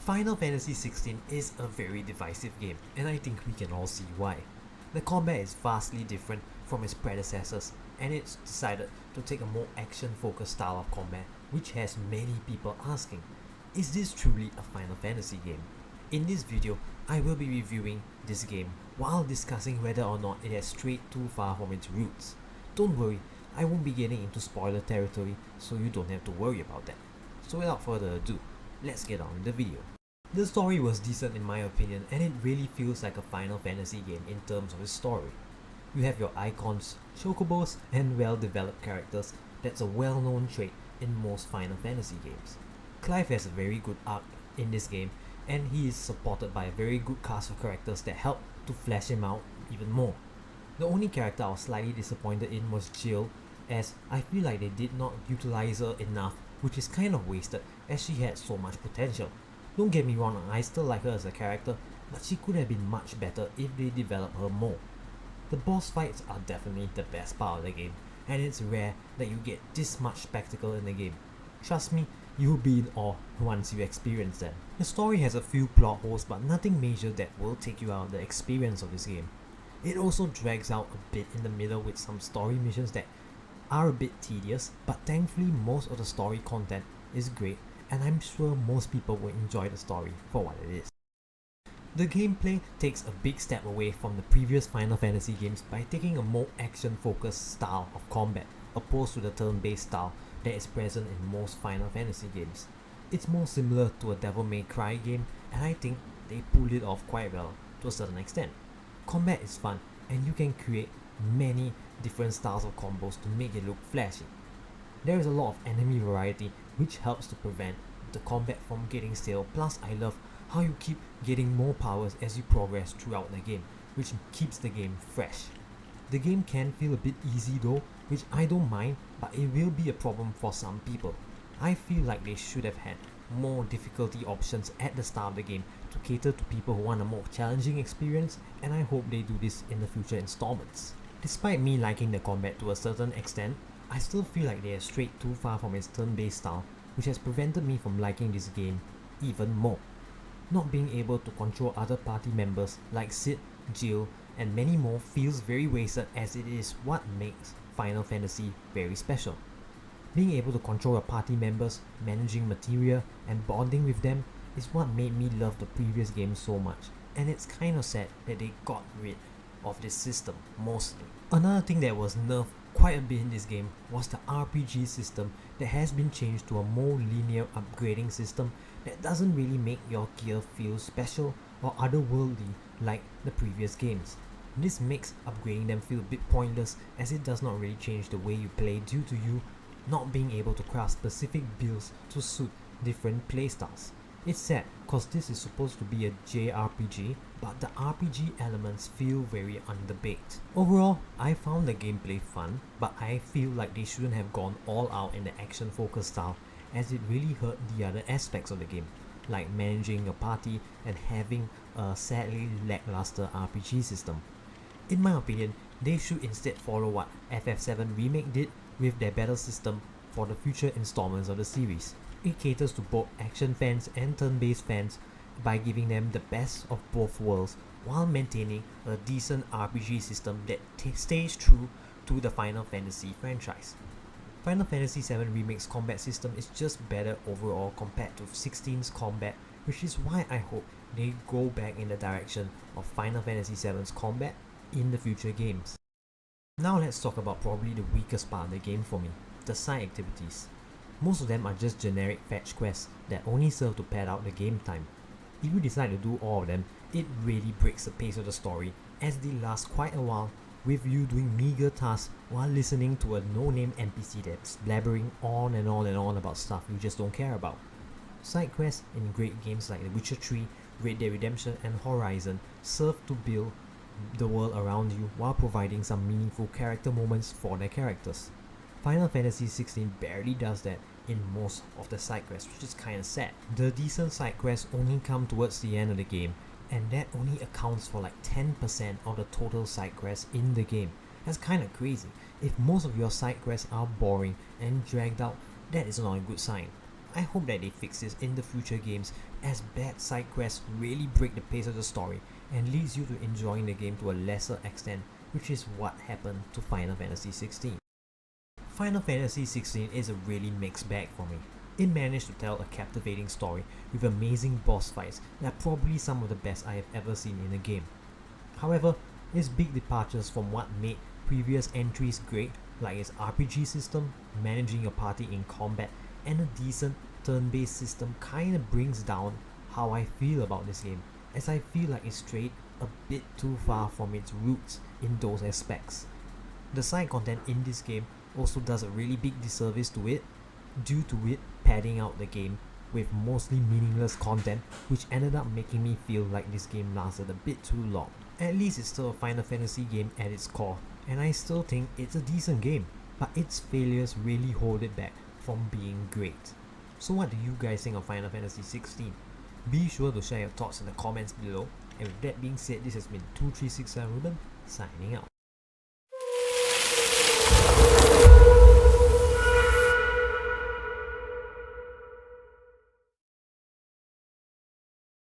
Final Fantasy XVI is a very divisive game, and I think we can all see why. The combat is vastly different from its predecessors, and it's decided to take a more action-focused style of combat, which has many people asking, is this truly a Final Fantasy game? In this video, I will be reviewing this game while discussing whether or not it has strayed too far from its roots. Don't worry, I won't be getting into spoiler territory, so you don't have to worry about that. So without further ado, let's get on with the video. The story was decent in my opinion, and it really feels like a Final Fantasy game in terms of its story. You have your icons, chocobos, and well-developed characters. That's a well-known trait in most Final Fantasy games. Clive has a very good arc in this game, and he is supported by a very good cast of characters that help to flesh him out even more. The only character I was slightly disappointed in was Jill, as I feel like they did not utilize her enough, which is kind of wasted as she had so much potential. Don't get me wrong, I still like her as a character, but she could have been much better if they developed her more. The boss fights are definitely the best part of the game, and it's rare that you get this much spectacle in the game. Trust me, you'll be in awe once you experience them. The story has a few plot holes, but nothing major that will take you out of the experience of this game. It also drags out a bit in the middle with some story missions that are a bit tedious, but thankfully most of the story content is great, and I'm sure most people will enjoy the story for what it is. The gameplay takes a big step away from the previous Final Fantasy games by taking a more action-focused style of combat, opposed to the turn-based style that is present in most Final Fantasy games. It's more similar to a Devil May Cry game, and I think they pulled it off quite well to a certain extent. Combat is fun, and you can create many different styles of combos to make it look flashy. There is a lot of enemy variety, which helps to prevent the combat from getting stale, plus I love how you keep getting more powers as you progress throughout the game, which keeps the game fresh. The game can feel a bit easy though, which I don't mind, but it will be a problem for some people. I feel like they should have had more difficulty options at the start of the game to cater to people who want a more challenging experience, and I hope they do this in the future installments. Despite me liking the combat to a certain extent, I still feel like they have strayed too far from its turn-based style, which has prevented me from liking this game even more. Not being able to control other party members like Sid, Jill, and many more feels very wasted, as it is what makes Final Fantasy very special. Being able to control your party members, managing materia, and bonding with them is what made me love the previous game so much, and it's kind of sad that they got rid of this system mostly. Another thing that was nerfed quite a bit in this game was the RPG system that has been changed to a more linear upgrading system that doesn't really make your gear feel special or otherworldly like the previous games. This makes upgrading them feel a bit pointless, as it does not really change the way you play due to you not being able to craft specific builds to suit different playstyles. It's sad cause this is supposed to be a JRPG, but the RPG elements feel very underbaked. Overall, I found the gameplay fun, but I feel like they shouldn't have gone all out in the action focused style, as it really hurt the other aspects of the game, like managing a party and having a sadly lackluster RPG system. In my opinion, they should instead follow what FF7 Remake did with their battle system for the future installments of the series. It caters to both action fans and turn-based fans by giving them the best of both worlds while maintaining a decent RPG system that stays true to the Final Fantasy franchise. Final Fantasy VII Remake's combat system is just better overall compared to 16's combat, which is why I hope they go back in the direction of Final Fantasy VII's combat in the future games. Now let's talk about probably the weakest part of the game for me, the side activities. Most of them are just generic fetch quests that only serve to pad out the game time. If you decide to do all of them, it really breaks the pace of the story, as they last quite a while, with you doing meager tasks while listening to a no-name NPC that's blabbering on and on and on about stuff you just don't care about. Side quests in great games like The Witcher 3, Red Dead Redemption, and Horizon serve to build the world around you while providing some meaningful character moments for their characters. Final Fantasy XVI barely does that in most of the side quests, which is kinda sad. The decent side quests only come towards the end of the game, and that only accounts for like 10% of the total side quests in the game. That's kinda crazy. If most of your side quests are boring and dragged out, that is not a good sign. I hope that they fix this in the future games, as bad side quests really break the pace of the story and leads you to enjoying the game to a lesser extent, which is what happened to Final Fantasy XVI. Final Fantasy XVI is a really mixed bag for me. It managed to tell a captivating story with amazing boss fights that are probably some of the best I have ever seen in a game. However, its big departures from what made previous entries great, like its RPG system, managing your party in combat, and a decent turn-based system kinda brings down how I feel about this game, as I feel like it strayed a bit too far from its roots in those aspects. The side content in this game also does a really big disservice to it, due to it padding out the game with mostly meaningless content, which ended up making me feel like this game lasted a bit too long. At least it's still a Final Fantasy game at its core, and I still think it's a decent game, but its failures really hold it back from being great. So what do you guys think of Final Fantasy XVI? Be sure to share your thoughts in the comments below, and with that being said, this has been 2367 Ruben, signing out.